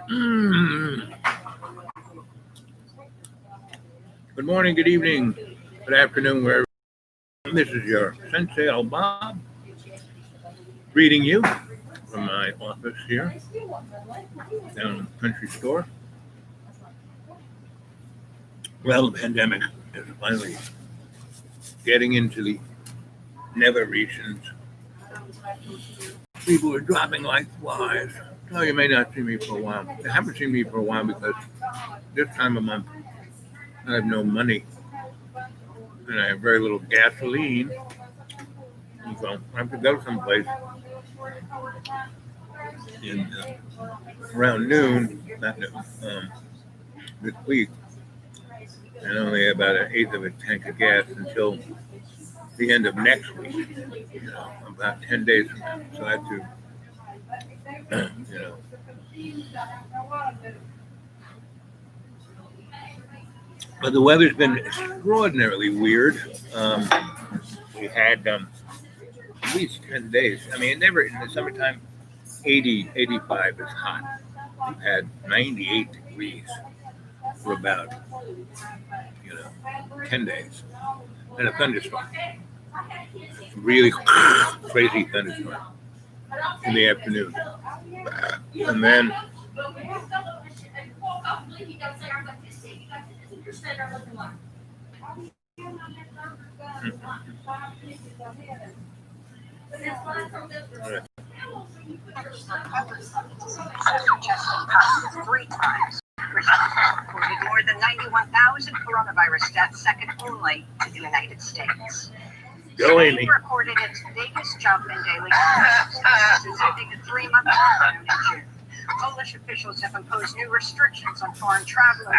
Mm. Good morning, good evening, good afternoon, wherever. This is your Sensei Al Bob greeting you from my office here down in the country store. Well, the pandemic is finally getting into the nether regions. People are dropping like flies. So you may not see me for a while. You haven't seen me for a while because this time of month I have no money and I have very little gasoline. And so I have to go someplace in around noon, not noon, this week, and only about an eighth of a tank of gas until the end of next week. About 10 days from now. So I have to, But the weather's been extraordinarily weird. We had at least 10 days. I mean, never in the summertime, 80, 85 is hot. We've had 98 degrees for about, 10 days. And a thunderstorm. Really crazy thunderstorm in the afternoon. And then three times. Reported more than 91,000 coronavirus deaths, second only to the United States. Spain recorded its biggest jump in daily cases since ending a 3-month lockdown in June. Polish officials have imposed new restrictions on foreign travelers.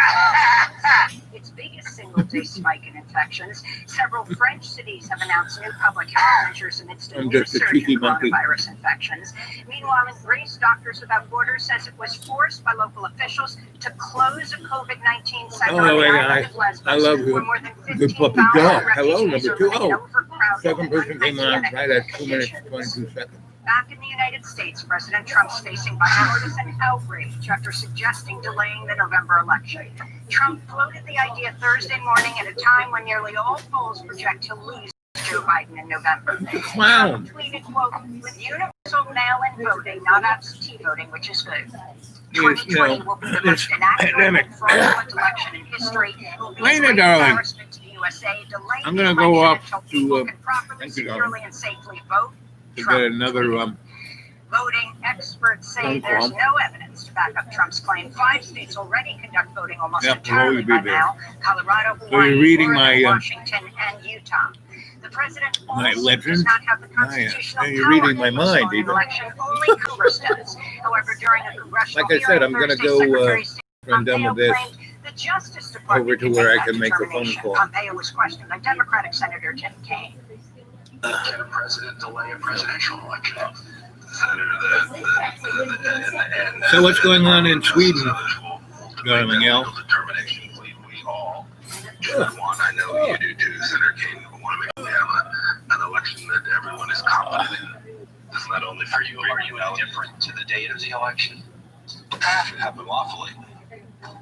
Its biggest single-day spike in infections. Several French cities have announced new public health measures amidst a new surge in coronavirus infections. Meanwhile, in Greece, Doctors Without Borders says it was forced by local officials to close a COVID-19 center on the island of Lesbos. I love you. Where more than Good puppy 15,000 dog. Hello, refugees number are two. living in Oh, overcrowded second person came on unhygienic right at 2 minutes, conditions. 22 seconds. Back in the United States, President Trump's facing bipartisan outrage after suggesting delaying the November election. Trump floated the idea Thursday morning at a time when nearly all polls project to lose Joe Biden in November. Clown. Trump tweeted, quote, with universal mail-in voting, not absentee voting, which is good. 2020 will be the most inaccurate and fraudulent election in history. It will be a great embarrassment to the USA. Delay I'm going to go off to, people can properly, securely, and safely vote. To get another voting experts say there's no evidence to back up Trump's claim. 5 states already conduct voting almost entirely by mail: Colorado, Hawaii, Oregon, Washington, and Utah. The president also does not have the constitutional power reading my to mind, postpone an election. Only Congress does. However, during a congressional like I said, I'm going to go Secretary when I'm done with this the Justice Department over to where I can make a phone call. Pompeo was questioned by Democratic Senator Tim Kaine. Can a president delay a presidential election? So what's going on in Sweden, darling Al? We all want. I know you do too, Senator Kaine. We want to make sure we have an election that everyone is confident in. It's not only for you. Are you indifferent to the date of the election? It should happen lawfully,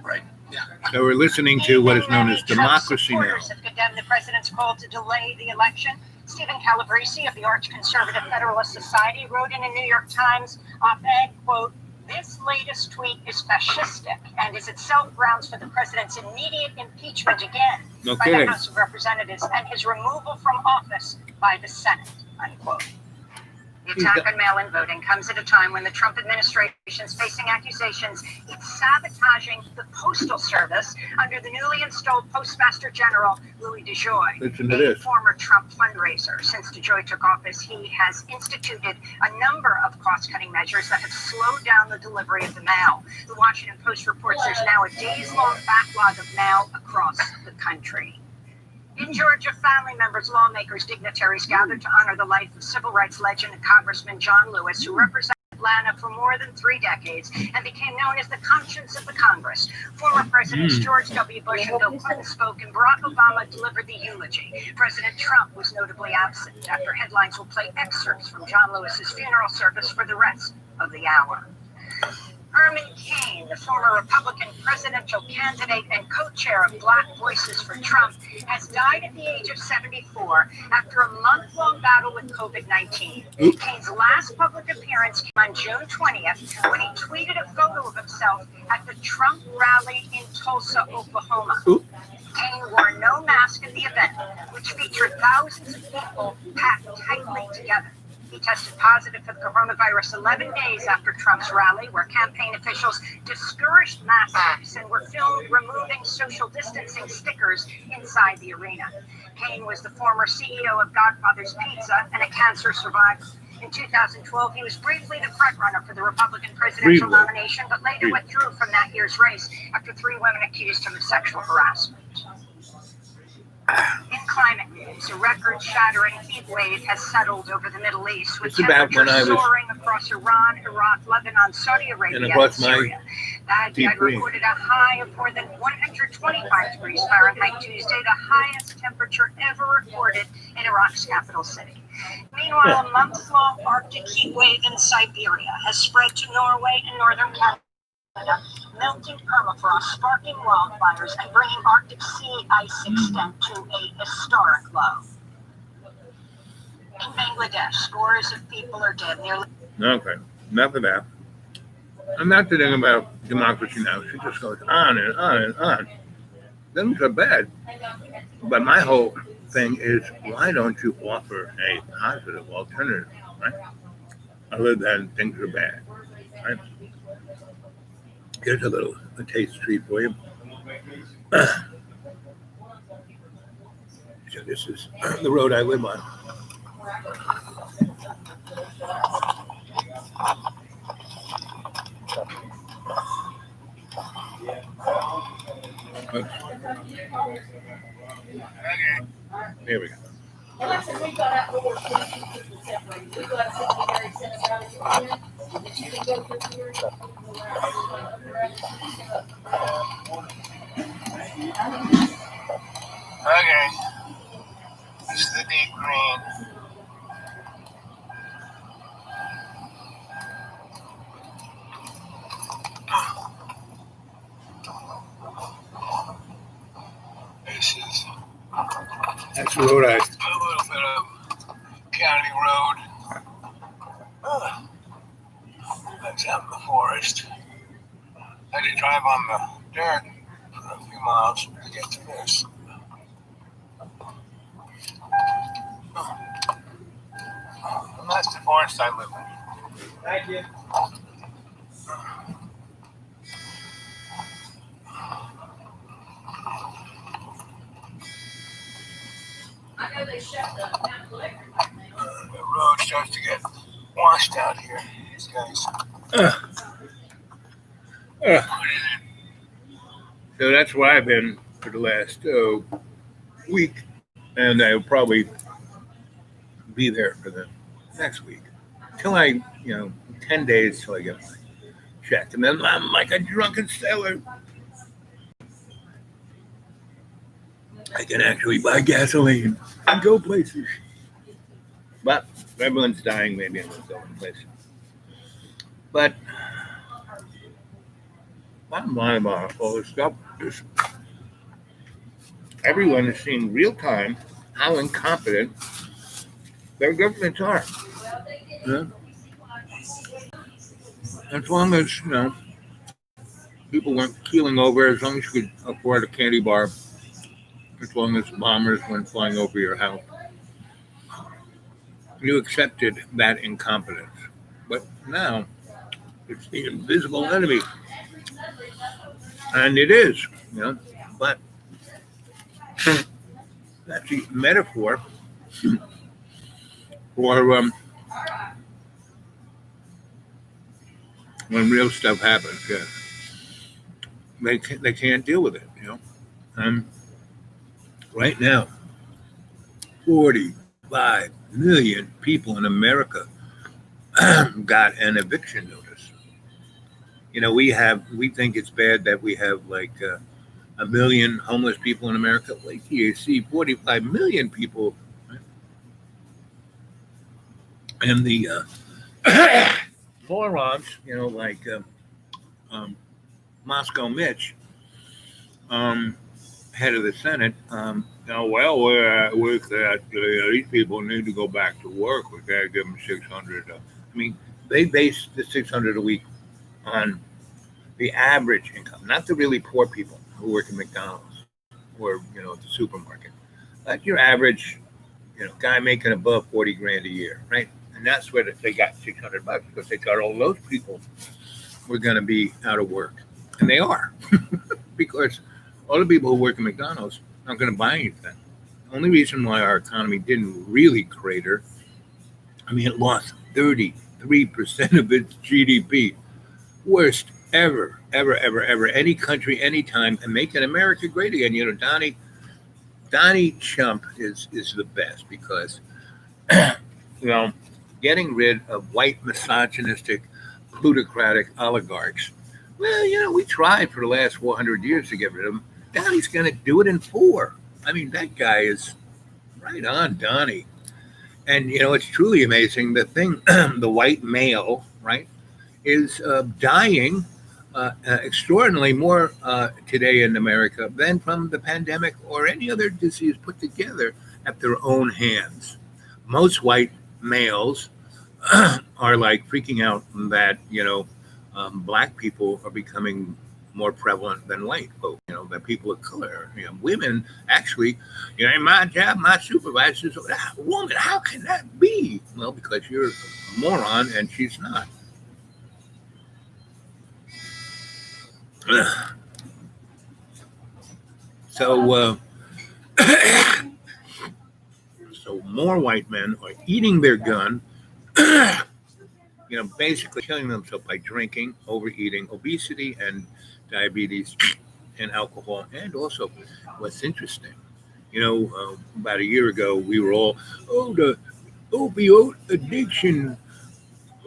right? Yeah. So we're listening to what is known as democracy now. Supporters have condemned the president's call to delay the election. Stephen Calabrese of the Arch Conservative Federalist Society wrote in a New York Times op-ed, quote, this latest tweet is fascistic and is itself grounds for the president's immediate impeachment again by the House of Representatives and his removal from office by the Senate, unquote. The attack on mail-in voting comes at a time when the Trump administration is facing accusations it's sabotaging the Postal Service under the newly installed Postmaster General Louis DeJoy, a former Trump fundraiser. Since DeJoy took office, he has instituted a number of cost-cutting measures that have slowed down the delivery of the mail. The Washington Post reports there's now a days-long backlog of mail across the country. In Georgia, family members, lawmakers, dignitaries gathered to honor the life of civil rights legend and Congressman John Lewis, who represented Atlanta for more than 3 decades and became known as the conscience of the Congress. Former Presidents George W. Bush and Bill Clinton spoke, and Barack Obama delivered the eulogy. President Trump was notably absent after headlines will play excerpts from John Lewis's funeral service for the rest of the hour. Herman Cain, the former Republican presidential candidate and co-chair of Black Voices for Trump, has died at the age of 74 after a month-long battle with COVID-19. Cain's last public appearance came on June 20th when he tweeted a photo of himself at the Trump rally in Tulsa, Oklahoma. Cain wore no mask at the event, which featured thousands of people packed tightly together. He tested positive for the coronavirus 11 days after Trump's rally, where campaign officials discouraged masks and were filmed removing social distancing stickers inside the arena. Cain was the former CEO of Godfather's Pizza and a cancer survivor. In 2012, he was briefly the frontrunner for the Republican presidential nomination, but later withdrew from that year's race after 3 women accused him of sexual harassment. In climate news, a record-shattering heat wave has settled over the Middle East, with temperatures soaring across Iran, Iraq, Lebanon, Saudi Arabia, and Syria. Baghdad recorded a high of more than 125 degrees Fahrenheit Tuesday, the highest temperature ever recorded in Iraq's capital city. Meanwhile, a month-long Arctic heat wave in Siberia has spread to Norway and northern Canada, melting permafrost, sparking wildfires, and bringing Arctic sea ice extent to a historic low. In Bangladesh, scores of people are dead. Okay, enough of that. I'm not thinking about democracy now. She just goes on and on and on. Things are bad. But my whole thing is, why don't you offer a positive alternative, right? Other than things are bad, right? Here's a taste treat for you. So this is the road I live on. Okay. Here we go. Alexis, we got outdoors. We got to sit there and set around it. And then you can go through here. Okay. This is the deep green. That's the road a little bit of county road. That's out in the forest. I had to drive on the dirt for a few miles to get to this. And that's the forest I live in. Thank you. I know they shut the town electric right now. The road starts to get washed out here. These guys. So that's where I've been for the last week, and I'll probably be there for the next week till 10 days till I get my check, and then I'm like a drunken sailor. I can actually buy gasoline and go places. But everyone's dying, maybe I'm going to go in places. But bottom line about all this stuff is everyone is seeing real time how incompetent their governments are. Yeah. As long as, people weren't keeling over, as long as you could afford a candy bar, as long as bombers went flying over your house, you accepted that incompetence. But now, it's the invisible enemy. And it is, but that's a metaphor for when real stuff happens. Yeah, they can't deal with it. And right now, 45 million people in America got an eviction notice. We think it's bad that we have like 1 million homeless people in America. Wait till you see 45 million people. And the morons, like Moscow Mitch, head of the Senate, well, with that, these people need to go back to work. We gotta give them 600. I mean, they base the 600 a week on the average income, not the really poor people who work at McDonald's or at the supermarket. But your average, guy making above 40 grand a year, right? And that's where they got $600 because they thought all those people were going to be out of work, and they are, because all the people who work at McDonald's aren't going to buy anything. The only reason why our economy didn't really crater, I mean, it lost 33% of its GDP, worst ever, any country, anytime, and making America great again. Donnie Trump is the best because, getting rid of white misogynistic, plutocratic oligarchs. Well, we tried for the last 400 years to get rid of them. Donnie's going to do it in 4. I mean, that guy is right on, Donnie. And, it's truly amazing. The thing, the white male, right, is dying extraordinarily more today in America than from the pandemic or any other disease put together at their own hands. Most white males are like freaking out that, black people are becoming more prevalent than white folk, that people of color, women actually, in my job, my supervisor says, woman, how can that be? Well, because you're a moron and she's not. So more white men are eating their gun, basically killing themselves by drinking, overeating, obesity, and diabetes, and alcohol. And also, what's interesting, about a year ago, we were all, the opioid addiction,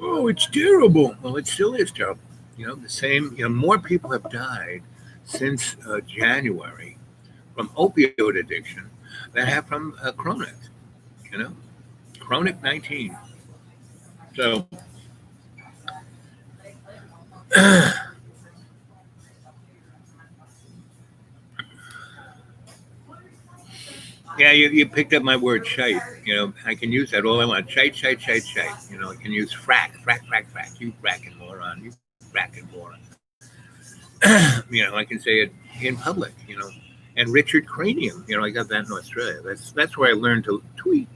it's terrible. Well, it still is terrible. The same, more people have died since January from opioid addiction than have from chronic, chronic 19. So, yeah, you picked up my word, shite. I can use that all I want. Shite. I can use frack. You fracking moron. You fracking moron. I can say it in public, and Richard Cranium, I got that in Australia. That's where I learned to tweet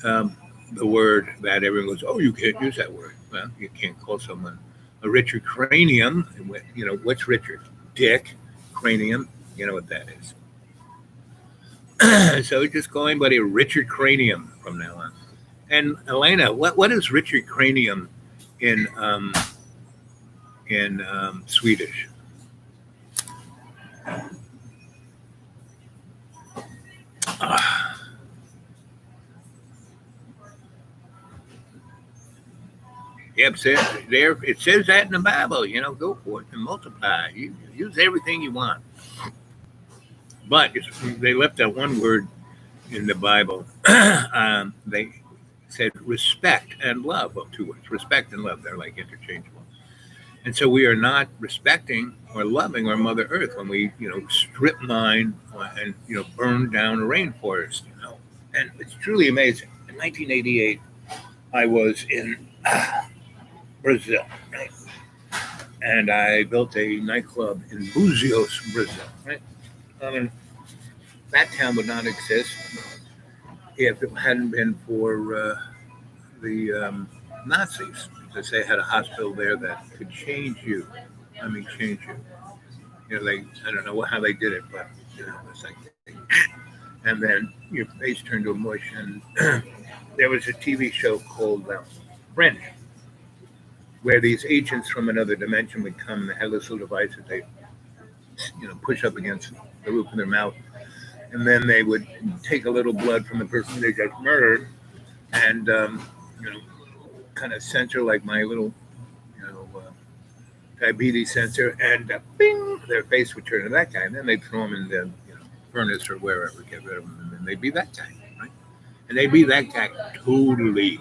the word that everyone goes, oh, you can't use that word. Well, you can't call someone a Richard Cranium. What's Richard? Dick Cranium. You know what that is. So just call anybody a Richard Cranium from now on. And Elena, what is Richard Cranium in Swedish? Yep, it says that in the Bible. Go forth and multiply. You use everything you want. But they left out one word in the Bible. They said respect and love. Well, 2 words. Respect and love. They're like interchangeable. And so we are not respecting or loving our Mother Earth when we, strip mine and, burn down a rainforest, And it's truly amazing. In 1988, I was in Brazil, right? And I built a nightclub in Búzios, Brazil, right? That town would not exist if it hadn't been for the Nazis, because they had a hospital there that could change you. I mean, change you. I don't know how they did it, but it's like, and then your face turned to mush. And there was a TV show called Fringe, where these agents from another dimension would come and they had this little device that they, push up against the roof of their mouth. And then they would take a little blood from the person they just murdered and, kind of sensor like my little, diabetes sensor, and bing, their face would turn to that guy. And then they'd throw him in the furnace or wherever, get rid of him, and then they'd be that guy, right? And they'd be that guy totally,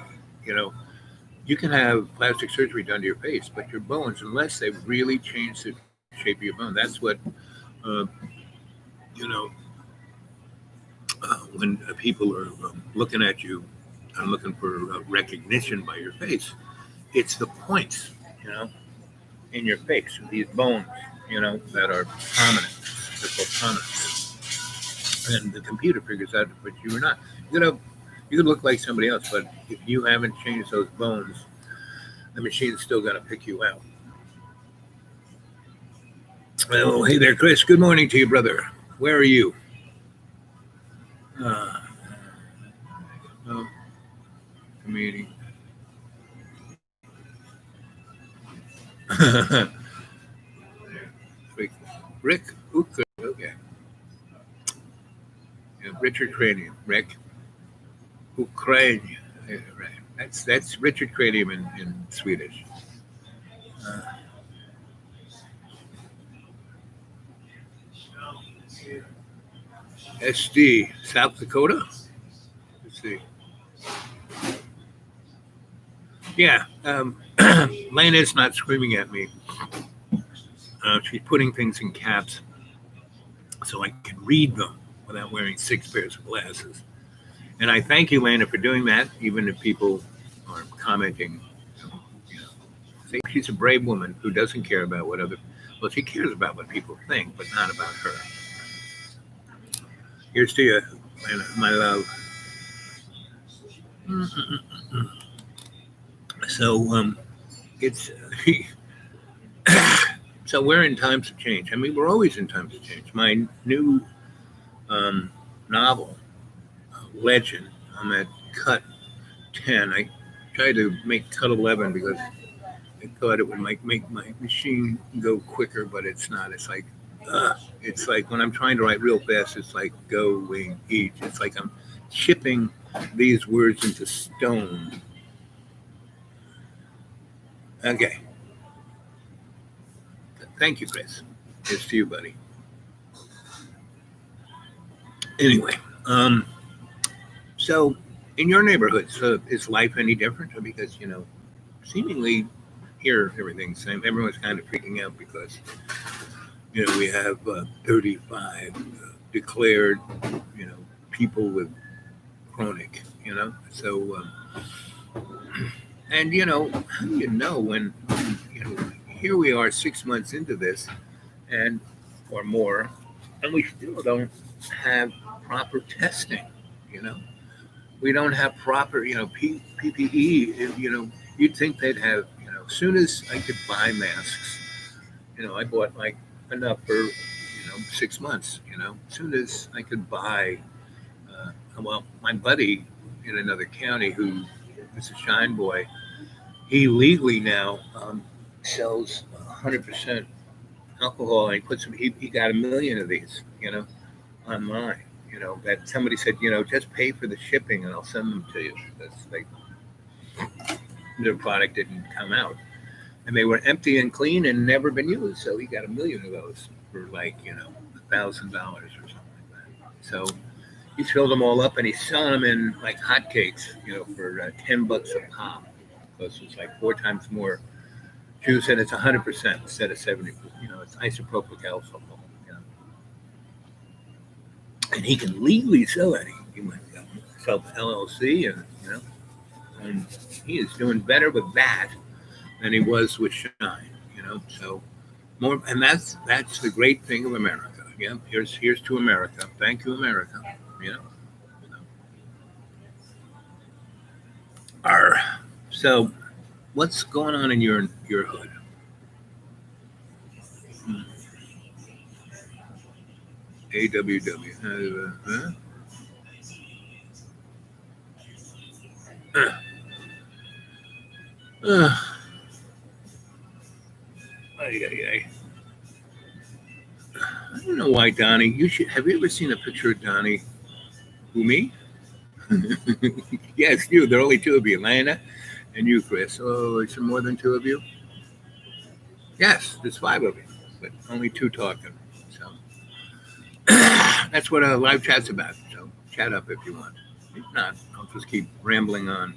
you can have plastic surgery done to your face, but your bones, unless they really change the shape of your bone, that's what uh, you know. When people are looking at you and looking for recognition by your face, it's the points, you know, in your face, these bones, that are prominent. They're called prominent, and the computer figures out but you or not. You know, you could look like somebody else, but if you haven't changed those bones, the machine's still going to pick you out. Well, hey there, Chris. Good morning to you, brother. Where are you? Uh, oh, meeting. Rick Uka. Okay. Yeah, Richard Cranium. Rick Ukraine. Yeah, right. That's Richard Cranium in Swedish. Uh, SD, South Dakota. Let's see. Yeah, Lena's not screaming at me. She's putting things in caps so I can read them without wearing 6 pairs of glasses. And I thank you, Lena, for doing that, even if people are commenting. You know, say she's a brave woman who doesn't care about what other. Well, she cares about what people think, but not about her. Here's to you, Lena, my love. So it's so we're in times of change. I mean, we're always in times of change. My new novel, Legend, I'm at cut 10. I tried to make cut 11 because I thought it would make my machine go quicker, but it's not. It's like when I'm trying to write real fast, it's like going each. It's like I'm chipping these words into stone. Okay. Thank you, Chris. It's to you, buddy. Anyway, so in your neighborhood, so is life any different? Because seemingly here everything's the same. Everyone's kind of freaking out because we have 35 declared people with chronic. So and how do you know when here we are 6 months into this and or more, and we still don't have proper testing. We don't have proper PPE. You'd think they'd have. As soon as I could buy masks, I bought like enough for 6 months. As soon as I could buy, well, my buddy in another county who is a Shine Boy, he legally now sells 100% alcohol, and he puts them. He got 1 million of these, online. That somebody said, just pay for the shipping and I'll send them to you. That's like their product didn't come out, and they were empty and clean and never been used. So he got 1 million of those for like $1,000 or something like that. So he filled them all up and he's selling them in like hotcakes, for $10 a pop. Because it's like 4 times more juice, and it's 100% instead of 70. It's isopropyl alcohol. And he can legally sell it. He went self LLC, and he is doing better with that than he was with Shine. So more, and that's the great thing of America. Yeah, here's to America. Thank you, America. So what's going on in your hood? AWW. I don't know why Donnie. Have you ever seen a picture of Donnie? Who, me? Yes, you. There are only 2 of you, Lana and you, Chris. Oh, is there more than 2 of you? Yes, there's 5 of you, but only 2 talking. So that's what a live chat's about. So chat up if you want. If not, I'll just keep rambling on.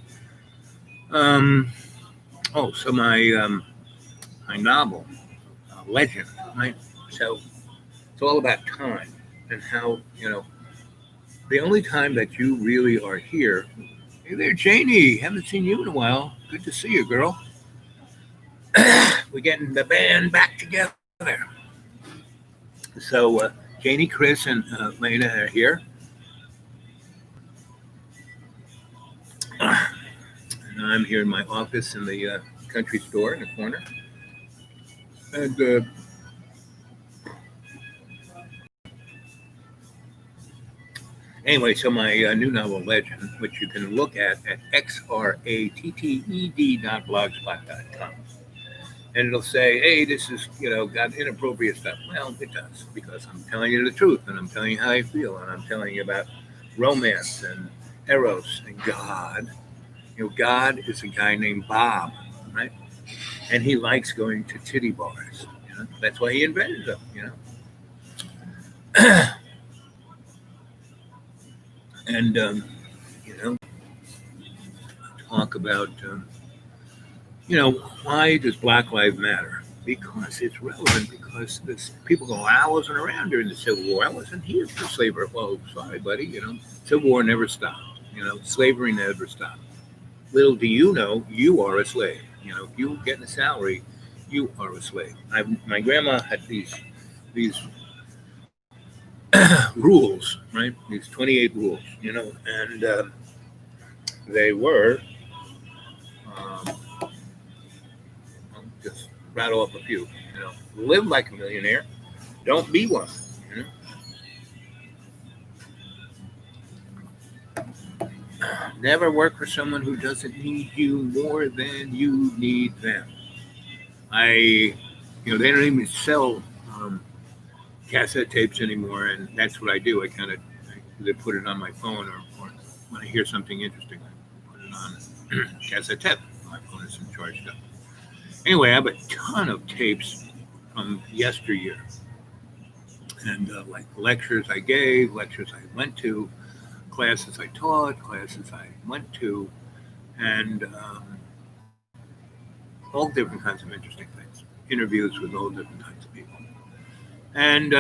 Oh, so my novel, Legend, right? So it's all about time and how the only time that you really are here. Hey there, Janie. Haven't seen you in a while. Good to see you, girl. We're getting the band back together. So Janie, Chris, and Lena are here, and I'm here in my office in the country store in the corner. And anyway, so my new novel, Legend, which you can look at xratted.blogspot.com. And it'll say, hey, this is, got inappropriate stuff. Well, it does, because I'm telling you the truth, and I'm telling you how I feel, and I'm telling you about romance and Eros and God. God is a guy named Bob, right? And he likes going to titty bars. That's why he invented them. And you know, talk about why does Black Lives Matter? Because it's relevant. Because this people go, I wasn't around during the Civil War. I wasn't here for slavery. Well, sorry, buddy. Civil War never stopped. Slavery never stopped. Little do you know, you are a slave. If you get a salary, you are a slave. My grandma had these rules, right? These 28 rules, and they were. Um, I'll just rattle off a few. Live like a millionaire. Don't be one. You know? Never work for someone who doesn't need you more than you need them. They don't even sell cassette tapes anymore, and that's what I do. I kind of they put it on my phone, or when I hear something interesting, I put it on cassette tape. My phone isn't charged up. Anyway, I have a ton of tapes from yesteryear, and like lectures I gave, lectures I went to, classes I taught, classes I went to, and all different kinds of interesting things. Interviews with all different kinds of people. And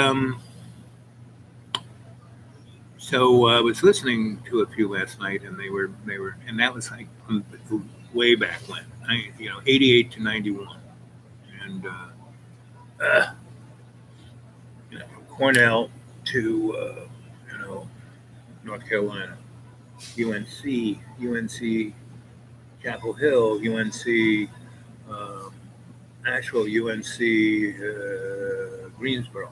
so I was listening to a few last night, and and that was like way back when, 88 to 91, and uh, Cornell to North Carolina, UNC, Chapel Hill, UNC, Asheville, UNC, Greensboro,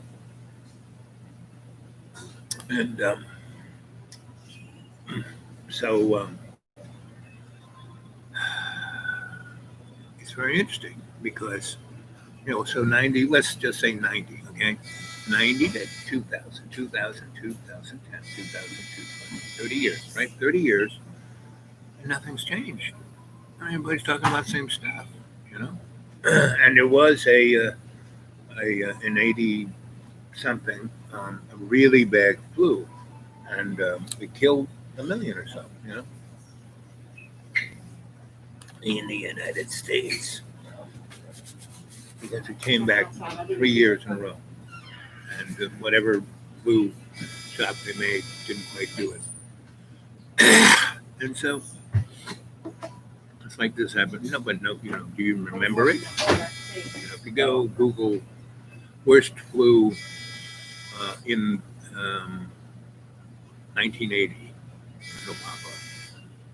and so it's very interesting because so 90. Let's just say 90. Okay, 90 to 2000, 2000, 2010, 2002, 30 years, right? 30 years, and nothing's changed. Everybody's talking about the same stuff, And there was an 80 something, a really bad flu, and it killed a million or so, in the United States, because it came back 3 years in a row, and whatever flu shot they made didn't quite do it, and so it's like this happened. But no, do you remember it? If you go Google worst flu in 1980, it'll pop up.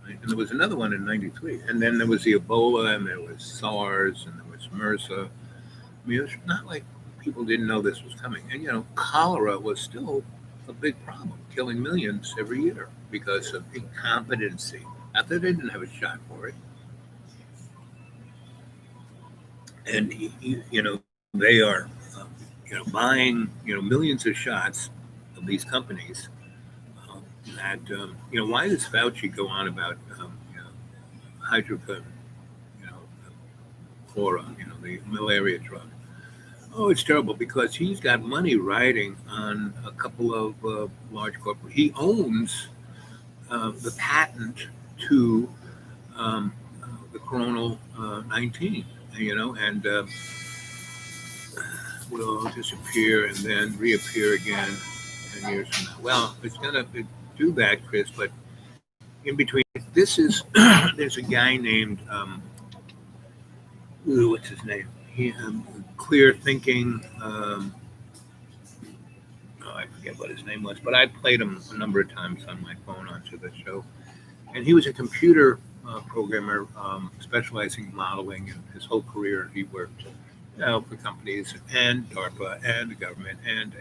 Right? And there was another one in 93. And then there was the Ebola, and there was SARS, and there was MRSA. I mean, it's not like people didn't know this was coming. And, cholera was still a big problem, killing millions every year because of incompetency. Not that they didn't have a shot for it. And, they are, buying, millions of shots of these companies. That why does Fauci go on about hydrochloroquine, the malaria drug? Oh, it's terrible because he's got money riding on a couple of large corporations. He owns the patent to the coronal 19, and will disappear and then reappear again 10 years from now. Well, it's going to do that, Chris, but in between, this is, there's a guy named, what's his name? He, Clear Thinking, I forget what his name was, but I played him a number of times on my phone onto the show. And he was a computer programmer specializing in modeling, and his whole career he worked for companies and DARPA and the government and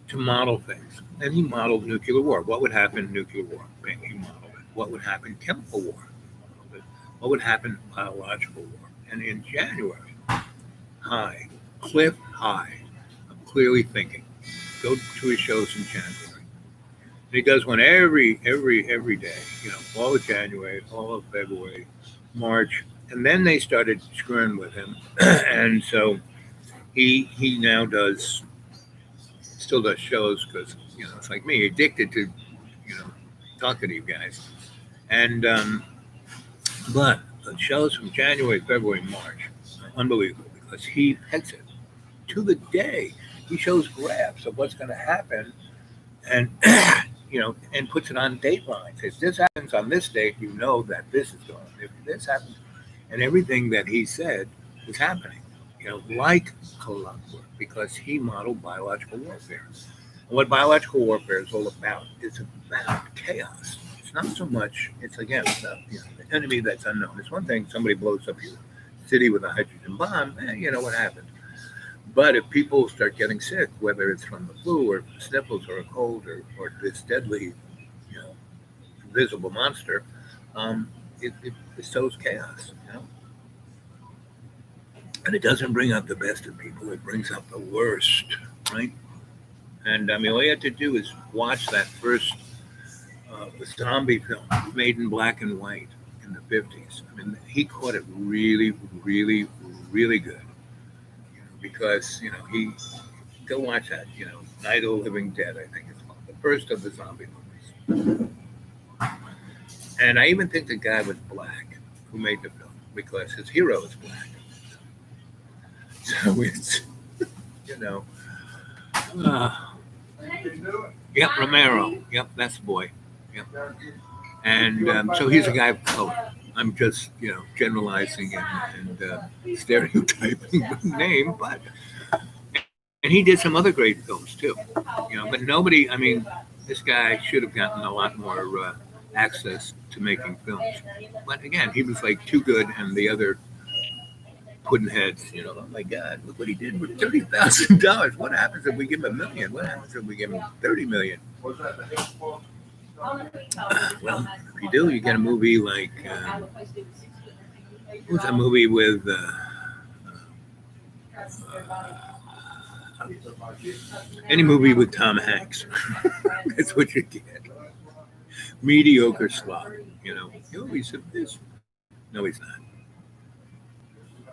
to model things. And he modeled nuclear war. What would happen in nuclear war? He modeled it. What would happen in chemical war? What would happen in biological war? And in January, Cliff High, I'm Clearly Thinking. Go to his shows in January. And he does one every day, all of January, all of February, March. And then they started screwing with him. And so he now still does shows because, it's like me, addicted to, talking to you guys. And, but the shows from January, February, March are unbelievable because he pegs it to the day. He shows graphs of what's going to happen and, and puts it on datelines. If this happens on this date, that this is going. If this happens, and everything that he said is happening, like clockwork, because he modeled biological warfare. And what biological warfare is all about is about chaos. It's not so much, it's again, the enemy that's unknown. It's one thing somebody blows up your city with a hydrogen bomb, what happened? But if people start getting sick, whether it's from the flu or sniffles or a cold or this deadly, invisible monster, it sows chaos, And it doesn't bring up the best of people. It brings up the worst, right? And all you have to do is watch that first zombie film made in black and white in the 50s. He caught it really, really, really good. Because, he, go watch that, Night of the Living Dead, I think it's called, the first of the zombie movies. And I even think the guy was black who made the film because his hero is black. So it's, Romero. Yep, that's the boy. Yep. And so he's a guy of color. I'm just, generalizing and stereotyping the name, but and he did some other great films too, but nobody. This guy should have gotten a lot more access to making films, but again, he was like too good, and the other pudding heads, oh my God, look what he did with $30,000. What happens if we give him $1 million? What happens if we give him $30 million? Well, if you do, you get a movie like what's that movie with any movie with Tom Hanks? That's what you get. Mediocre slog. He said this. No, he's not.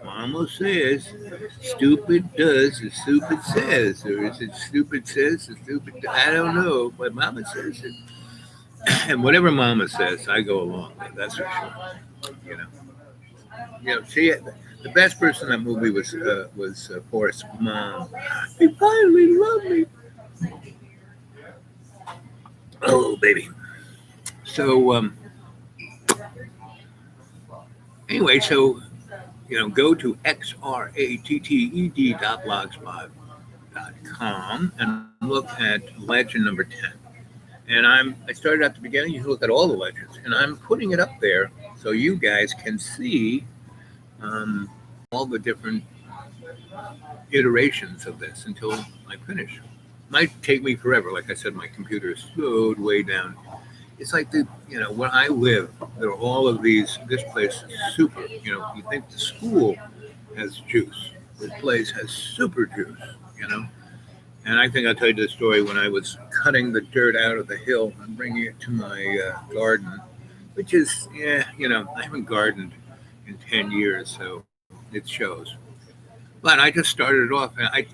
Mama says, stupid does as stupid says, or is it stupid says as stupid? I don't know, but Mama says it. And whatever Mama says, I go along with. That's for sure. See, the best person in that movie was Forrest's mom. He finally loved me. Oh, baby. So, anyway, go to xratted.blogspot.com and look at legend number 10. And I started at the beginning. You can look at all the legends, and I'm putting it up there so you guys can see all the different iterations of this until I finish. Might take me forever. Like I said, my computer is slowed way down. It's like where I live, there are all of these. This place is super. You think the school has juice. This place has super juice. And I think I'll tell you the story when I was cutting the dirt out of the hill and bringing it to my garden, which is, I haven't gardened in 10 years, so it shows. But I just started it off, and I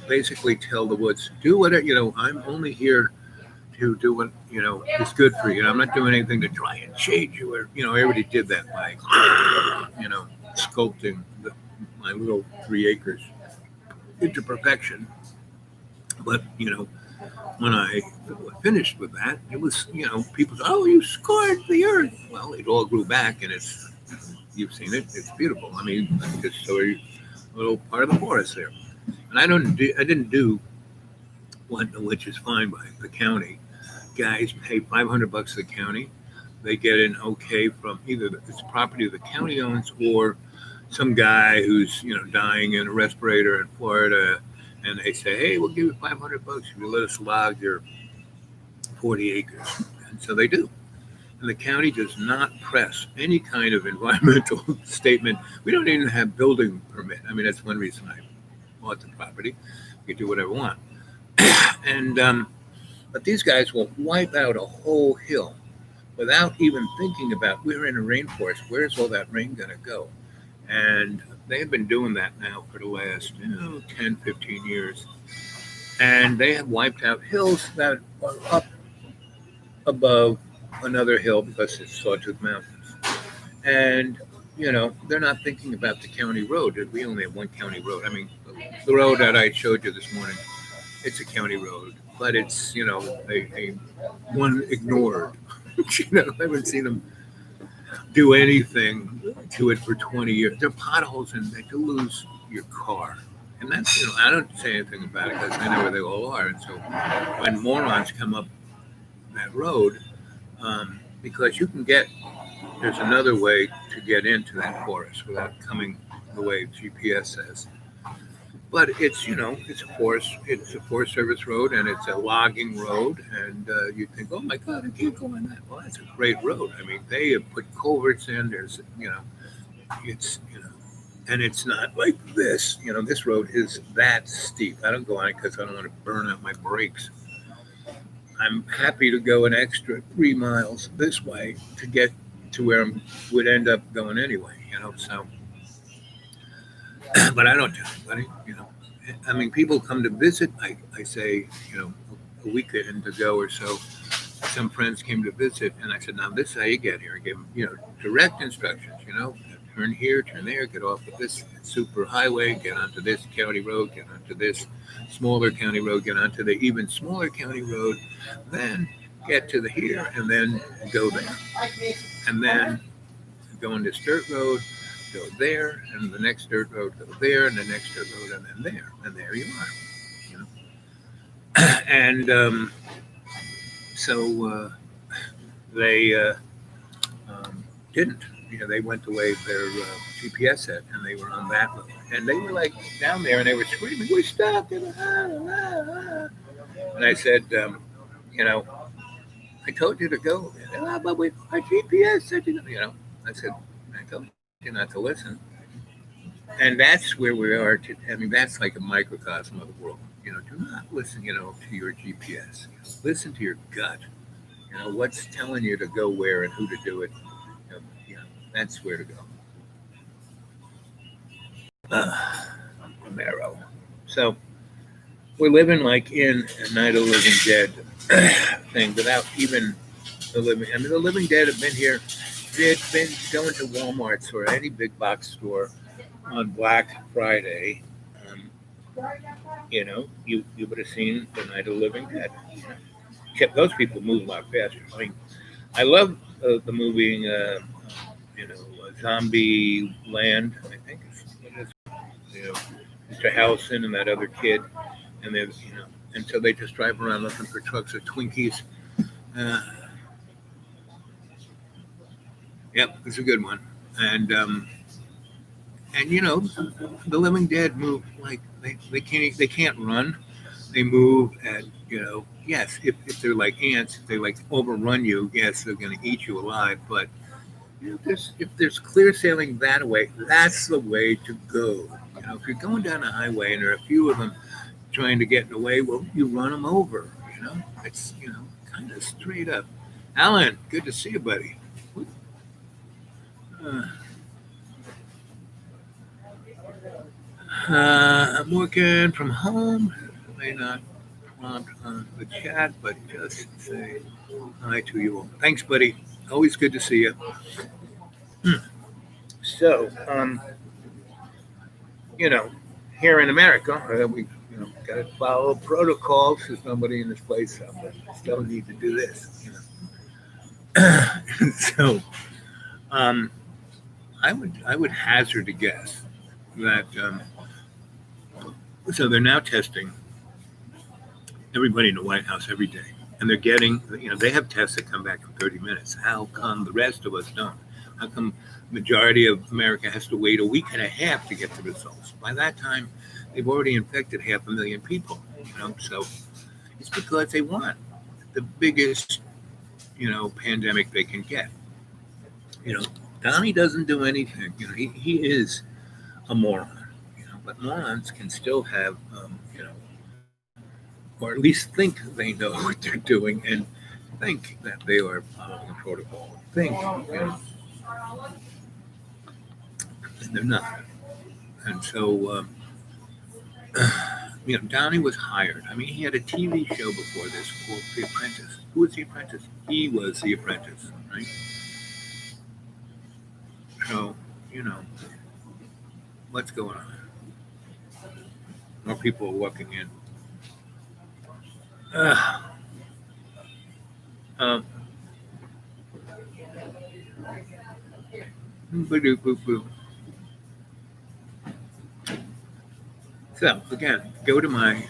basically tell the woods, do whatever, I'm only here to to do what is good for you. I'm not doing anything to try and change you. Or I already did that by sculpting my little 3 acres into perfection. But when I finished with that, it was people said, "Oh, you scarred the earth." Well, it all grew back, and you've seen it. It's beautiful. I mean, I just saw a little part of the forest there, and I didn't do one, which is fine by the county. Guys pay $500 to the county. They get an okay from either it's property the county owns or some guy who's dying in a respirator in Florida, and they say, "Hey, we'll give you $500 if you let us log your 40 acres." And so they do. And the county does not press any kind of environmental statement. We don't even have building permit. I mean, that's one reason I bought the property. We can do whatever we want. And but these guys will wipe out a whole hill without even thinking about, we're in a rainforest. Where's all that rain going to go? And they have been doing that now for the last 10, 15 years. And they have wiped out hills that are up above another hill because it's Sawtooth Mountains. And, they're not thinking about the county road. We only have one county road. I mean, the road that I showed you this morning, it's a county road, but it's, a one ignored. I haven't seen them do anything to it for 20 years. There are potholes and they do lose your car. And that's, I don't say anything about it because I know where they all are. And so when morons come up that road, because there's another way to get into that forest without coming the way GPS says. But it's, it's a Forest Service road and it's a logging road. And you think, oh my God, I can't go on that. Well, that's a great road. I mean, they have put culverts in. There's, it's, and it's not like this. This road is that steep. I don't go on it because I don't want to burn out my brakes. I'm happy to go an extra 3 miles this way to get to where I would end up going anyway, so. But I don't tell anybody, I mean, people come to visit. I say, a weekend ago or so, some friends came to visit, and I said, now this is how you get here. I gave them, direct instructions, turn here, turn there, get off of this super highway, get onto this county road, get onto this smaller county road, get onto the even smaller county road, then get to the here, and then go there. And then go on this dirt road, go there, and the next dirt road, go there, and the next dirt road, and then there. And there you are. And so they didn't. They went the way their GPS said, and they were on that road. And they were like down there, and they were screaming, "We're stuck!" And I said, I told you to go. But our GPS said I said, I told you not to listen. And that's where we are. I mean, that's like a microcosm of the world. Do not listen, to your GPS. Listen to your gut. What's telling you to go where and who to do it. That's where to go. Romero. So we're living like in a Night of the Living Dead thing without even the living. I mean, the living dead have been here. They've been going to Walmart's or any big box store on Black Friday. You would have seen the Night of the Living Dead. Except those people move a lot faster. I mean, I love the movie, Zombie Land. I think it's Mr. Howson and that other kid, and there's and so they just drive around looking for trucks or Twinkies. Yep, it's a good one. And the living dead move like they can't run. They move at yes, if they're like ants, if they like overrun you, yes, they're going to eat you alive. But if there's clear sailing that way, that's the way to go. If you're going down a highway and there are a few of them trying to get in the way, well, you run them over. It's kind of straight up. Alan, good to see you, buddy. I'm working from home. May not on the chat, but just say hi to you all. Thanks, buddy. Always good to see you. So, you know, here in America, we got to follow protocols. There's nobody in this place, so we still need to do this. So, um, I would hazard a guess that so they're now testing everybody in the White House every day, and they're getting they have tests that come back in 30 minutes. How come the rest of us don't? How come the majority of America has to wait a week and a half to get the results? By that time, they've already infected 500,000 people. So it's because they want the biggest pandemic they can get. Donnie doesn't do anything. He is a moron. But morons can still have or at least think they know what they're doing and think that they are following protocol. Think, and they're not. And so, Donnie was hired. I mean, he had a TV show before this called The Apprentice. Who was The Apprentice? He was The Apprentice, right? So, what's going on? More people are walking in. So again, go to my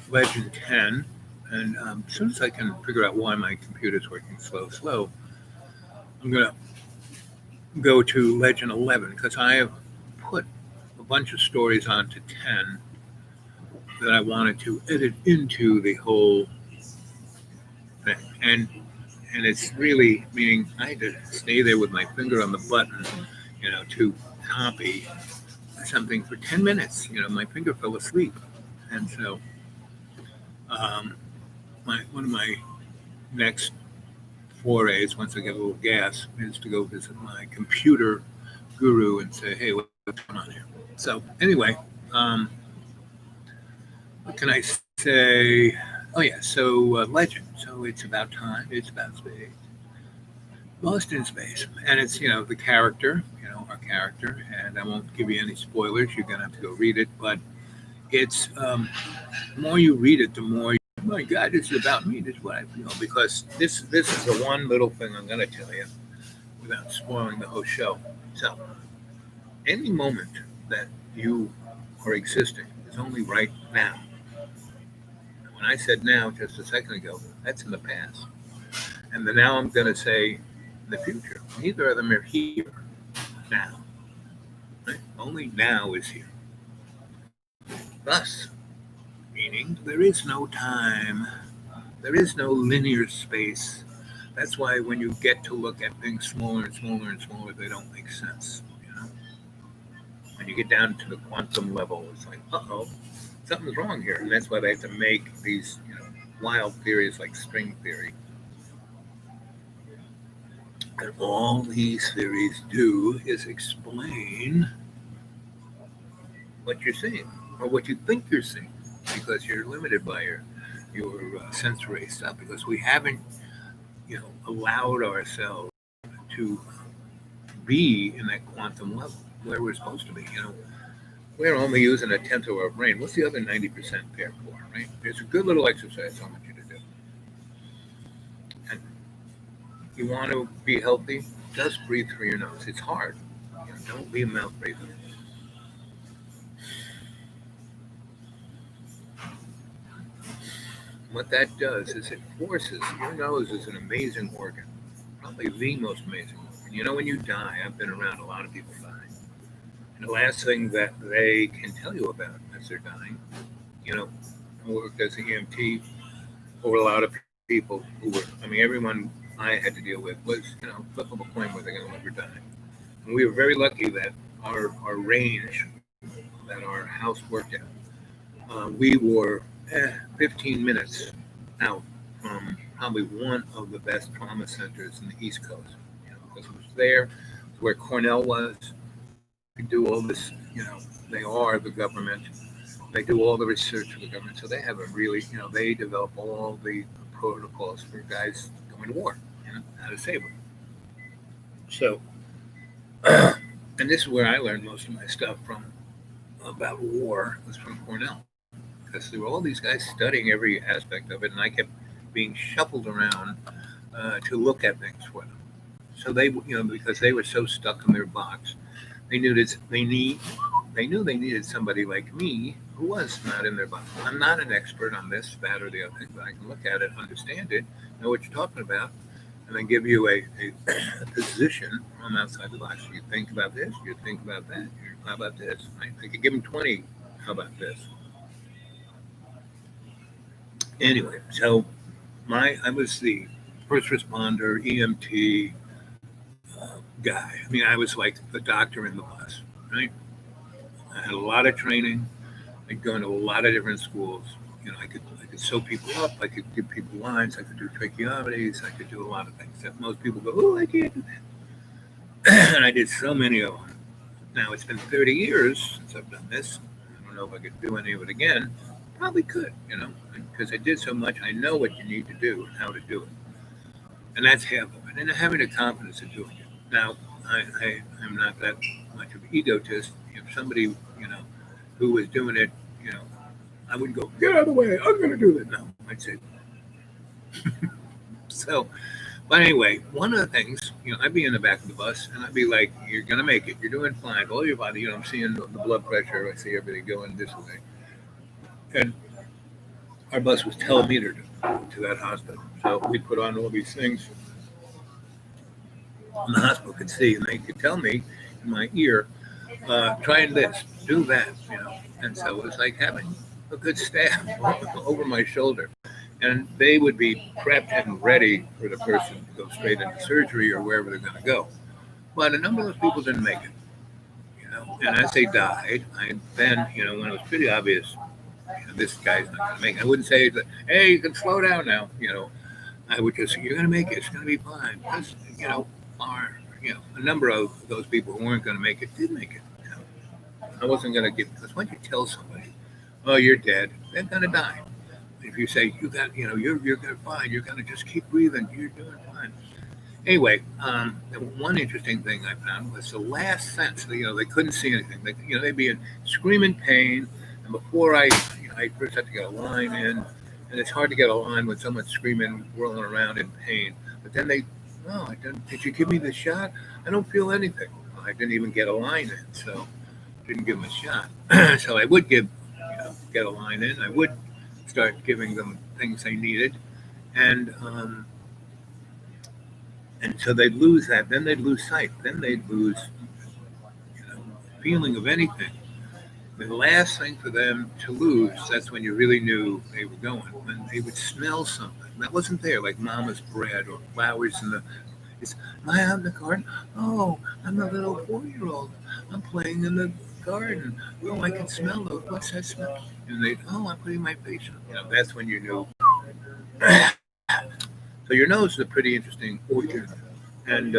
Legend 10, and as soon as I can figure out why my computer's working slow, I'm gonna go to Legend 11 because I have put a bunch of stories onto 10 that I wanted to edit into the whole thing. And it's really meaning I had to stay there with my finger on the button, to copy something for 10 minutes. My finger fell asleep. And so one of my next forays, once I get a little gas, is to go visit my computer guru and say, hey, what's going on here? So anyway, what can I say? Oh, yeah. So Legend. So it's about time. It's about space. Lost in space. And it's, the character, our character. And I won't give you any spoilers. You're going to have to go read it. But it's, the more you read it, the more, oh my God, this is about me. This is what I feel. Because this is the one little thing I'm going to tell you without spoiling the whole show. So any moment that you are existing is only right now. When I said now just a second ago, that's in the past. And then now I'm going to say in the future. Neither of them are here now. Right? Only now is here. Thus, meaning there is no time. There is no linear space. That's why when you get to look at things smaller and smaller and smaller, they don't make sense. When you get down to the quantum level, it's like, uh-oh, something's wrong here. And that's why they have to make these, wild theories like string theory. And all these theories do is explain what you're seeing or what you think you're seeing because you're limited by your sensory stuff because we haven't, allowed ourselves to be in that quantum level where we're supposed to be, We're only using a tenth of our brain. What's the other 90% there for, right? There's a good little exercise I want you to do. And you want to be healthy, just breathe through your nose. It's hard. Don't be a mouth breather. What that does is it forces, your nose is an amazing organ, probably the most amazing organ. When you die, I've been around a lot of people dying. And the last thing that they can tell you about as they're dying, I worked as an EMT for a lot of people who were, everyone I had to deal with was, flip of a coin where they're going to live or die. And we were very lucky that our range that our house worked at, we were 15 minutes out from probably one of the best trauma centers in the East Coast. Because it was there, where Cornell was. We do all this, they are the government. They do all the research for the government, so they have a really, they develop all the protocols for guys going to war, how to save them. So, and this is where I learned most of my stuff from about war, was from Cornell, because there were all these guys studying every aspect of it, and I kept being shuffled around to look at things for them. So they, because they were so stuck in their box, they knew they knew they needed somebody like me who was not in their box. I'm not an expert on this, that, or the other thing, but I can look at it, understand it, know what you're talking about, and then give you a position from outside the box. You think about this, you think about that, how about this? Right? I could give them 20, how about this? Anyway, so I was the first responder, EMT guy. I mean, I was like the doctor in the bus, right? I had a lot of training. I'd go into a lot of different schools. I could sew people up. I could give people lines. I could do tracheotomies. I could do a lot of things that most people go, oh, I can't do that. And I did so many of them. Now, it's been 30 years since I've done this. I don't know if I could do any of it again. Probably could, because I did so much. I know what you need to do and how to do it. And that's half of it. And having the confidence of doing it. Now, I'm not that much of an egotist. If somebody, who was doing it, I wouldn't go, get out of the way, I'm going to do that. No, I'd say. So, but anyway, one of the things, I'd be in the back of the bus and I'd be like, you're going to make it. You're doing fine. All your body, I'm seeing the blood pressure. I see everything going this way. And our bus was telemetered to that hospital. So we put on all these things. And the hospital could see, and they could tell me in my ear, try this, do that, And so it was like having a good staff over my shoulder. And they would be prepped and ready for the person to go straight into surgery or wherever they're going to go. But a number of those people didn't make it, And as they died, when it was pretty obvious, this guy's not going to make it. I wouldn't say that, hey, you can slow down now, I would just say, you're going to make it. It's going to be fine. Because, a number of those people who weren't going to make it did make it. I wasn't going to give, because once you tell somebody, oh, you're dead, they're going to die. If you say, you're going to fine, you're going to just keep breathing, you're doing fine. Anyway, one interesting thing I found was the last sentence. They couldn't see anything. They'd be in screaming pain. And before I first had to get a line in, and it's hard to get a line when someone's screaming, whirling around in pain. But then did you give me the shot? I don't feel anything. Well, I didn't even get a line in, so didn't give them a shot. So I would get a line in. I would start giving them things they needed, and so they'd lose that. Then they'd lose sight. Then they'd lose, feeling of anything. The last thing for them to lose, that's when you really knew they were going. When they would smell something that wasn't there, like mama's bread or flowers am I out in the garden? Oh, I'm a little 4-year-old. I'm playing in the garden. Oh, I can smell those. What's that smell? And I'm putting my face on. That's when you knew. So your nose is a pretty interesting organ. And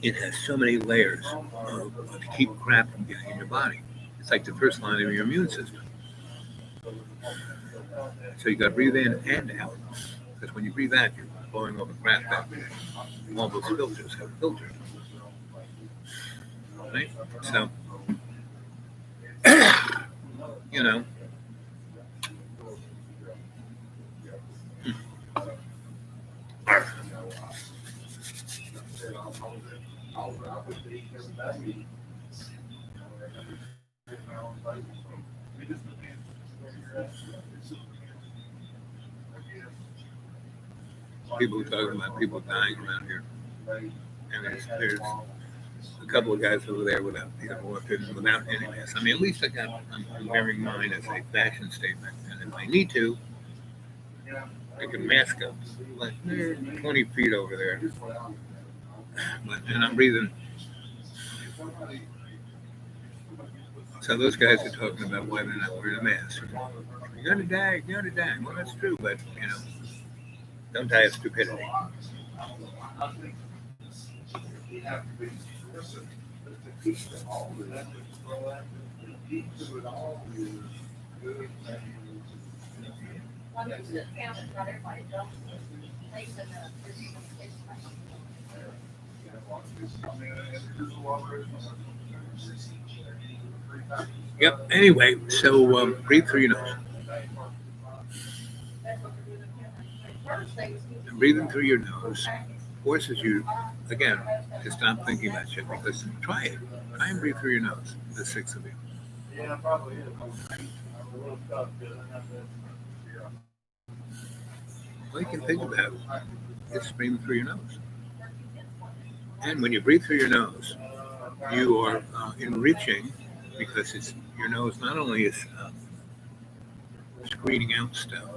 it has so many layers to keep crap from getting in your body. It's like the first line of your immune system. So you got to breathe in and out. Because when you breathe out, you're blowing all the crap back. All those filters have filters. Right? So, people talking about people dying around here, and there's a couple of guys over there without any mask. I mean, at least I'm wearing mine as a fashion statement, and if I need to, I can mask up. Like they're 20 feet over there, and I'm breathing. So those guys are talking about why they're not wearing a mask. You're gonna die. You're gonna die. Well, that's true, but don't die of stupidity. Yep. Anyway, so breathe through your nose. And breathing through your nose forces you, again, to stop thinking about shit. Because try it. Try and breathe through your nose. The six of you. All you can think about is breathing through your nose. And when you breathe through your nose, you are enriching, because it's your nose not only is screening out stuff,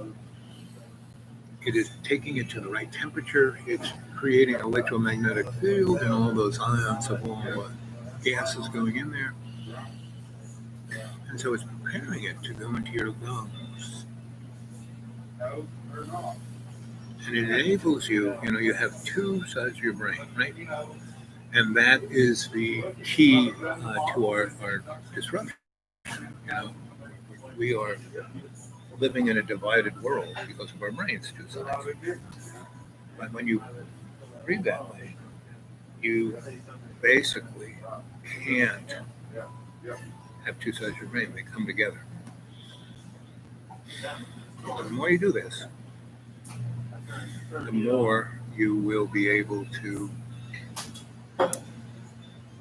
it is taking it to the right temperature. It's creating an electromagnetic field and all those ions of all gases going in there. And so it's preparing it to go into your lungs. And it enables you, you have two sides of your brain, right? And that is the key to our disruption. We are living in a divided world because of our brains, two sides. But when you breathe that way, you basically can't have two sides of your brain. They come together. So the more you do this, the more you will be able to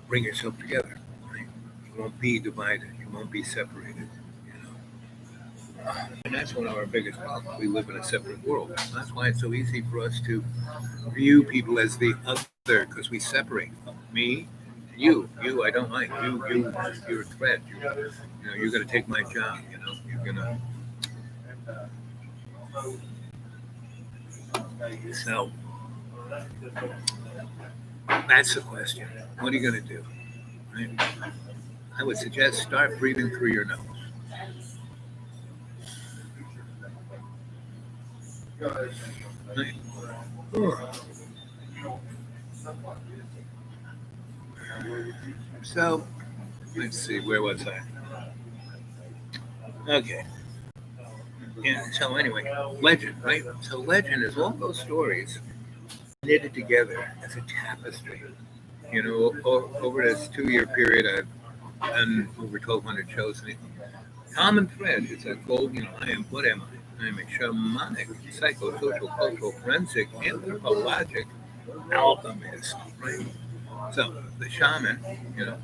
bring yourself together. Right? You won't be divided. You won't be separated. And that's one of our biggest problems. We live in a separate world. That's why it's so easy for us to view people as the other, because we separate me, you, I don't like you. You're a threat. You're going to take my job. You're going to. So that's the question. What are you going to do? Right? I would suggest start breathing through your nose. Right. So let's see, where was I? Okay. Yeah, so anyway, legend, right? So legend is all those stories knitted together as a tapestry. Over this 2-year period, I've done over 1,200 shows. And the common thread is that I am, what am I? I am a shamanic, psychosocial, cultural, forensic, anthropologic alchemist, right? So the shaman,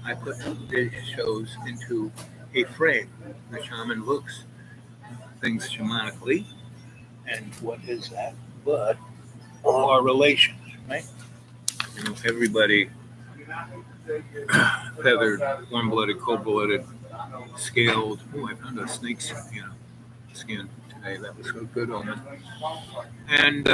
I put the shows into a frame. The shaman looks things shamanically, and what is that? But all our relations, right? Everybody, feathered, warm-blooded, cold-blooded, scaled. Oh, I found a snake's, skin today. That was so good on it. And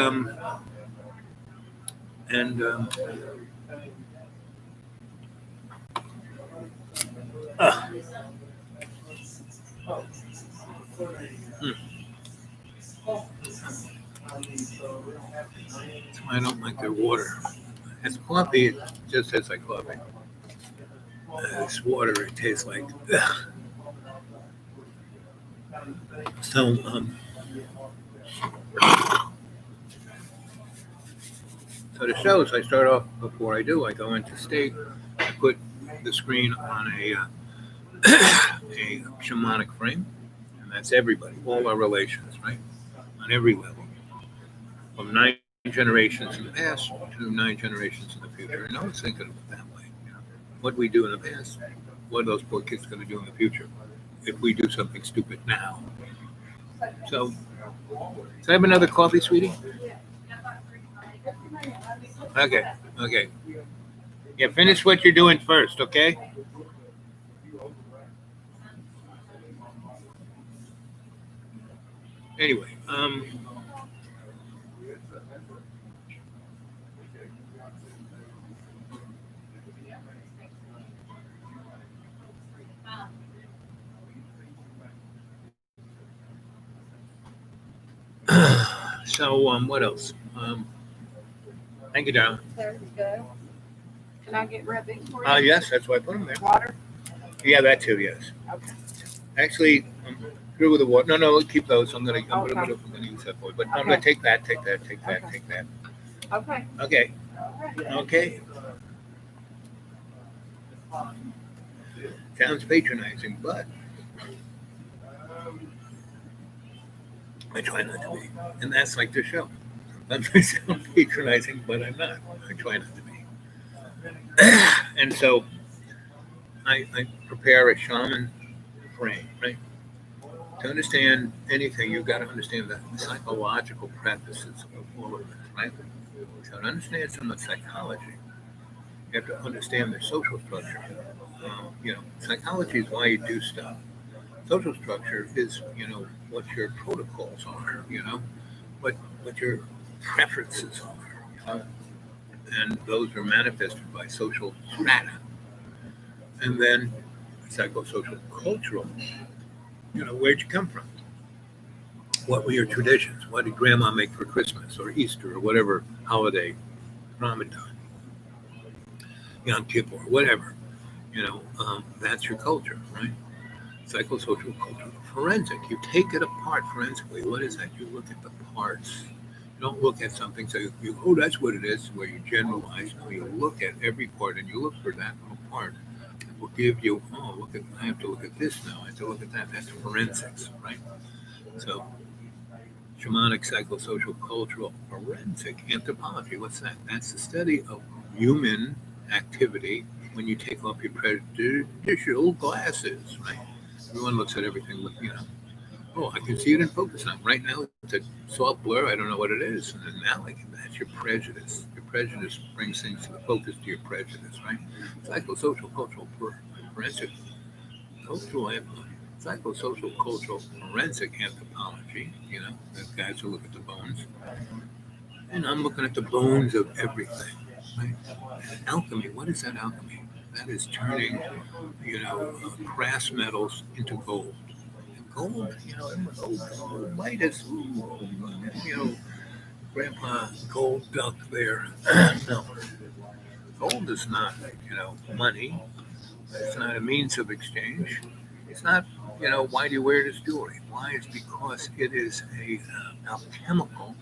I don't like their water. It's coffee, it just tastes like coffee. This water, it tastes like. Ugh. So, the shows, I start off, before I do, I go into state, I put the screen on a shamanic frame, and that's everybody, all our relations, right? On every level. From 9 generations in the past to 9 generations in the future. And I was thinking of it that way. What we do in the past, what are those poor kids going to do in the future if we do something stupid now? So I have another coffee, sweetie? Okay. Yeah, finish what you're doing first, okay? Anyway, so what else? Thank you, darling. There we go. Can I get rubbing for you? Yes, that's why I put them there. Water? Yeah, that too. Yes. Okay. Actually, I'm through with the water. No, keep those. I'm gonna Okay. use that for you. But I'm gonna Okay. take that. Take that. Okay. Take that. Okay. Okay. Okay. Sounds patronizing, but I try not to be. And that's like the show. Sometimes I sound patronizing, but I'm not. I try not to be. And so I prepare a shaman frame, right? To understand anything, you've got to understand the psychological practices of all of this, right? So to understand some of the psychology, you have to understand the social structure. Psychology is why you do stuff. Social structure is, what your protocols are, what your preferences are. And those are manifested by social strata. And then psychosocial cultural, where'd you come from? What were your traditions? What did grandma make for Christmas or Easter or whatever holiday, Ramadan, Yom Kippur, whatever? That's your culture, right? Psychosocial culture. Forensic, you take it apart forensically. What is that? You look at the parts. You don't look at something, so oh, that's what it is, where you generalize. No, you look at every part and you look for that little part. It will give you, I have to look at this now. I have to look at that. That's forensics, right? So, shamanic, psychosocial, cultural, forensic anthropology. What's that? That's the study of human activity when you take off your prejudicial glasses, right? Everyone looks at everything with, oh, I can see it in focus now. Right now, it's a soft blur. I don't know what it is. And then now, that's your prejudice. Your prejudice brings things to the focus to your prejudice, right? Psychosocial, cultural, forensic, cultural, psychosocial, cultural, forensic anthropology. The guys who look at the bones. And I'm looking at the bones of everything, right? And alchemy, what is that alchemy? That is turning, brass metals into gold. And gold, Midas, Grandpa Gold Duck there. No, gold is not, money. It's not a means of exchange. It's not, why do you wear this jewelry? Why? It's because it is a alchemical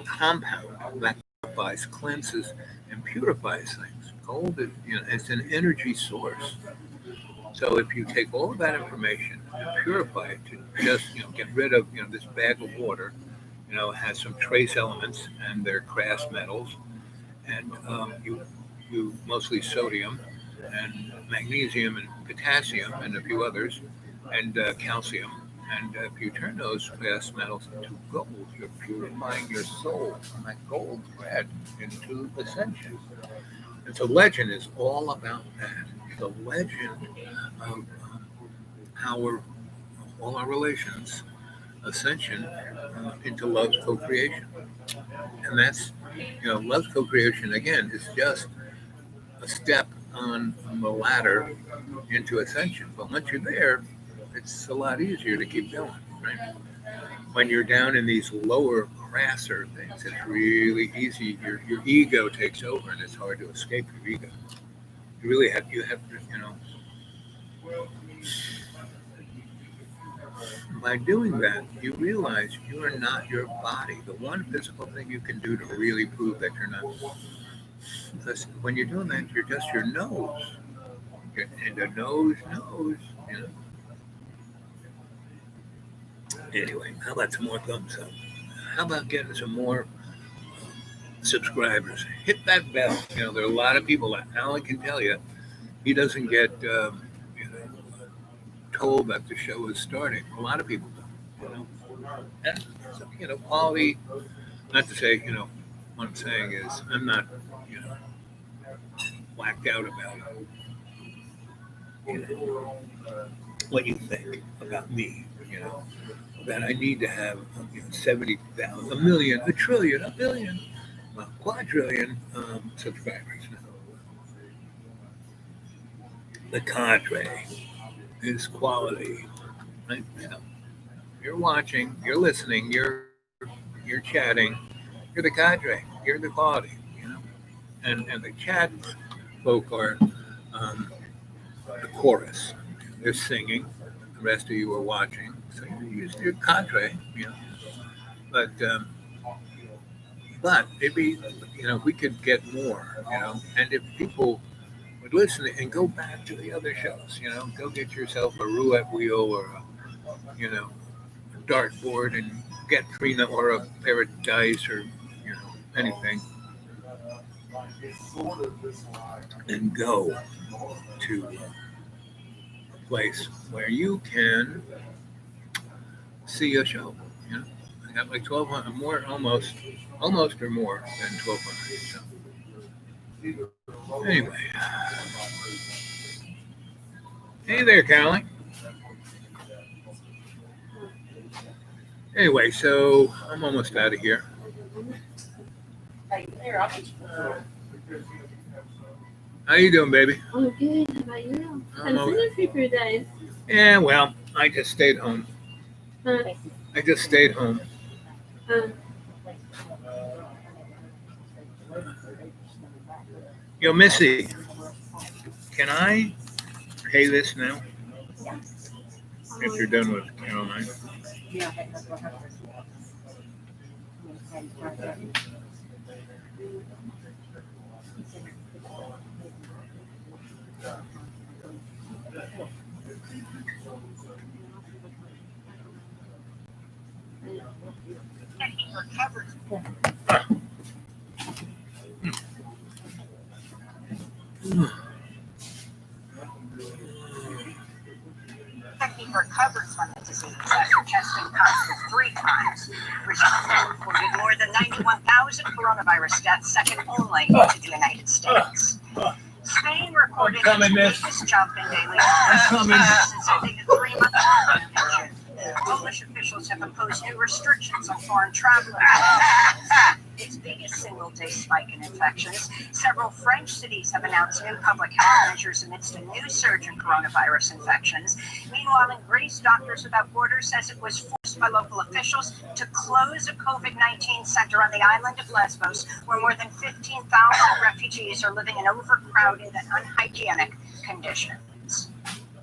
compound that purifies, cleanses, and purifies things. Gold is, it's an energy source. So if you take all of that information and purify it to just, get rid of, this bag of water, has some trace elements and they're crass metals, and you mostly sodium and magnesium and potassium and a few others, and calcium. And if you turn those crass metals into gold, you're purifying your soul from that gold thread into ascension. And so legend is all about that. The legend of how all our relations, ascension into love's co-creation. And that's, love's co-creation, again, is just a step on the ladder into ascension. But once you're there, it's a lot easier to keep going, right? When you're down in these lower, crasser things, it's really easy. Your ego takes over, and it's hard to escape your ego. You have to, by doing that, you realize you are not your body. The one physical thing you can do to really prove that you're not, because when you're doing that, you're just your nose. And the nose knows, Anyway, how about some more thumbs up? How about getting some more subscribers? Hit that bell. There are a lot of people. Alan can tell you, he doesn't get told that the show is starting. A lot of people don't. And so, quality. Not to say, what I'm saying is, I'm not, whacked out about what you think about me. That I need to have 70,000, a million, a trillion, a billion, a quadrillion subscribers. The cadre is quality. Right? You're watching, you're listening, you're chatting. You're the cadre. You're the quality. And the chat folk are the chorus. They're singing. The rest of you are watching. So you use your cadre, you know. But maybe, if we could get more, and if people would listen and go back to the other shows, go get yourself a roulette wheel or a dartboard and get Trina or a pair of dice or anything, and go to a place where you can see a show. I got like 1,200 more, almost or more than 1,200. So anyway, hey there, Caroline. Anyway, so I'm almost out of here. How you doing, baby? I'm good. How about you? I'm I'm feeling free for your days. Yeah, well, I just stayed home. I just stayed home. Yo, Missy, can I pay this now? If you're done with Caroline. He recovered from the disease after testing positive 3 times, resulting reported more than 91,000 coronavirus deaths, second only to the United States. Spain recorded its biggest jump in daily cases since ending a 3-month lockdown. Polish officials have imposed new restrictions on foreign travelers. Its biggest single-day spike in infections. Several French cities have announced new public health measures amidst a new surge in coronavirus infections. Meanwhile, in Greece, Doctors Without Borders says it was forced by local officials to close a COVID-19 center on the island of Lesbos, where more than 15,000 refugees are living in overcrowded and unhygienic conditions.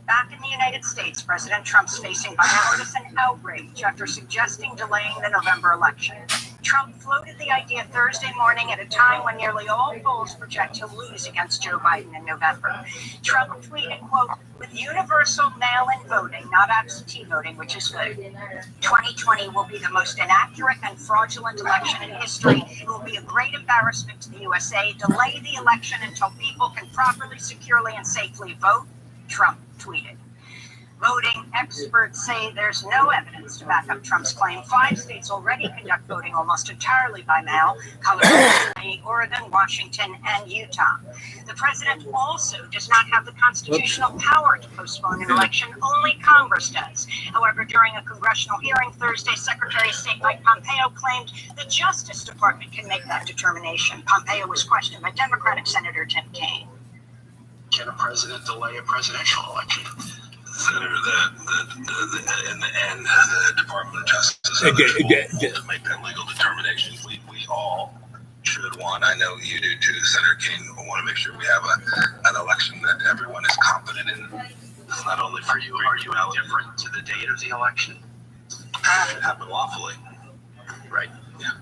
Back in the United States, President Trump's facing bipartisan outrage after suggesting delaying the November election. Trump floated the idea Thursday morning at a time when nearly all polls project he'll lose against Joe Biden in November. Trump tweeted, quote, "With universal mail-in voting, not absentee voting, which is good, 2020 will be the most inaccurate and fraudulent election in history. It will be a great embarrassment to the USA. Delay the election until people can properly, securely, and safely vote," Trump tweeted. Voting experts say there's no evidence to back up Trump's claim. 5 states already conduct voting almost entirely by mail: Colorado, Oregon, Washington, and Utah. The president also does not have the constitutional power to postpone an election. Only Congress does. However, during a congressional hearing Thursday, Secretary of State Mike Pompeo claimed the Justice Department can make that determination. Pompeo was questioned by Democratic Senator Tim Kaine. Can a president delay a presidential election? Senator, in the end, the Department of Justice will make that legal determination. We all should want, I know you do too, Senator Kaine, we want to make sure we have an election that everyone is confident in. It's not only for you. Are you indifferent to the date of the election? It should happen lawfully. Right. Yeah.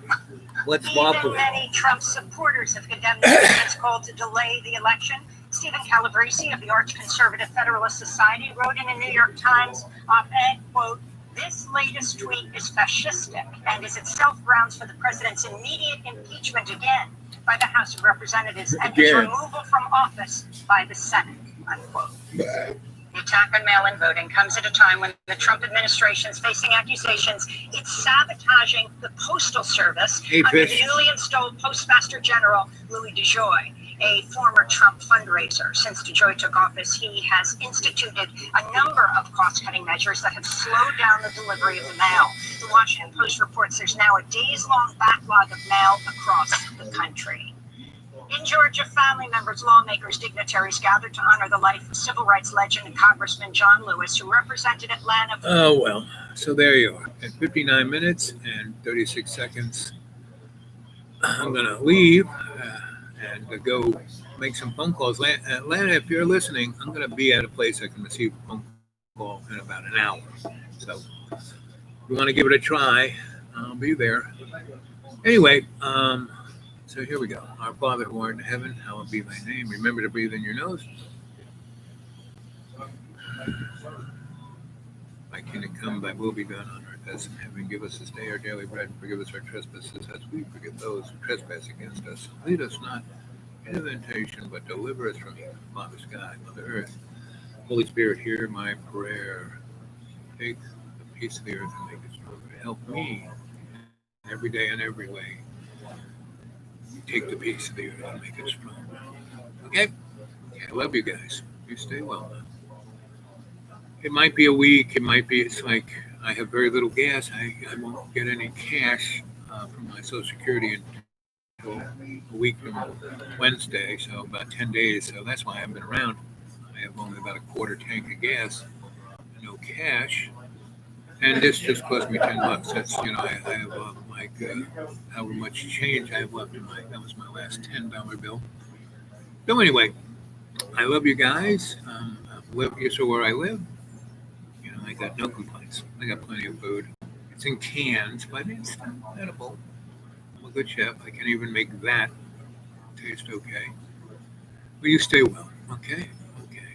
What's Even lawful? many Trump supporters have condemned the president's call to delay the election. Stephen Calabrese of the Arch Conservative Federalist Society wrote in a New York Times op-ed, quote, "This latest tweet is fascistic and is itself grounds for the president's immediate impeachment again by the House of Representatives and his removal from office by the Senate," unquote. The attack on mail-in voting comes at a time when the Trump administration is facing accusations it's sabotaging the Postal Service under newly installed Postmaster General Louis DeJoy, a former Trump fundraiser. Since DeJoy took office, he has instituted a number of cost-cutting measures that have slowed down the delivery of the mail. The Washington Post reports there's now a days-long backlog of mail across the country. In Georgia, family members, lawmakers, dignitaries gathered to honor the life of civil rights legend and Congressman John Lewis, who represented Atlanta. Oh, well, so there you are. At 59 minutes and 36 seconds, I'm going to leave and go make some phone calls. Lana, if you're listening, I'm going to be at a place I can receive a phone call in about an hour. So if you want to give it a try, I'll be there. Anyway, so here we go. Our Father who art in heaven, hallowed be thy name. Remember to breathe in your nose. Thy kingdom come, thy will be done on earth as in heaven. Give us this day our daily bread, and forgive us our trespasses as we forgive those who trespass against us. Lead us not into temptation, but deliver us from evil. Father Sky, Mother Earth, Holy Spirit, hear my prayer. Take the peace of the earth and make it stronger. Help me every day and every way. Take the peace of the earth and make it stronger. Okay? I love you guys. You stay well now. It might be a week. It's like I have very little gas. I won't get any cash from my Social Security until a week from Wednesday, so about 10 days. So that's why I haven't been around. I have only about a quarter tank of gas, no cash. And this just cost me $10. That's, I have however much change I have left in that was my last $10 bill. So anyway, I love you guys. So where I live, I got no complaints. I got plenty of food. It's in cans, but it's edible. I'm a good chef. I can even make that taste okay. But you stay well, okay? Okay.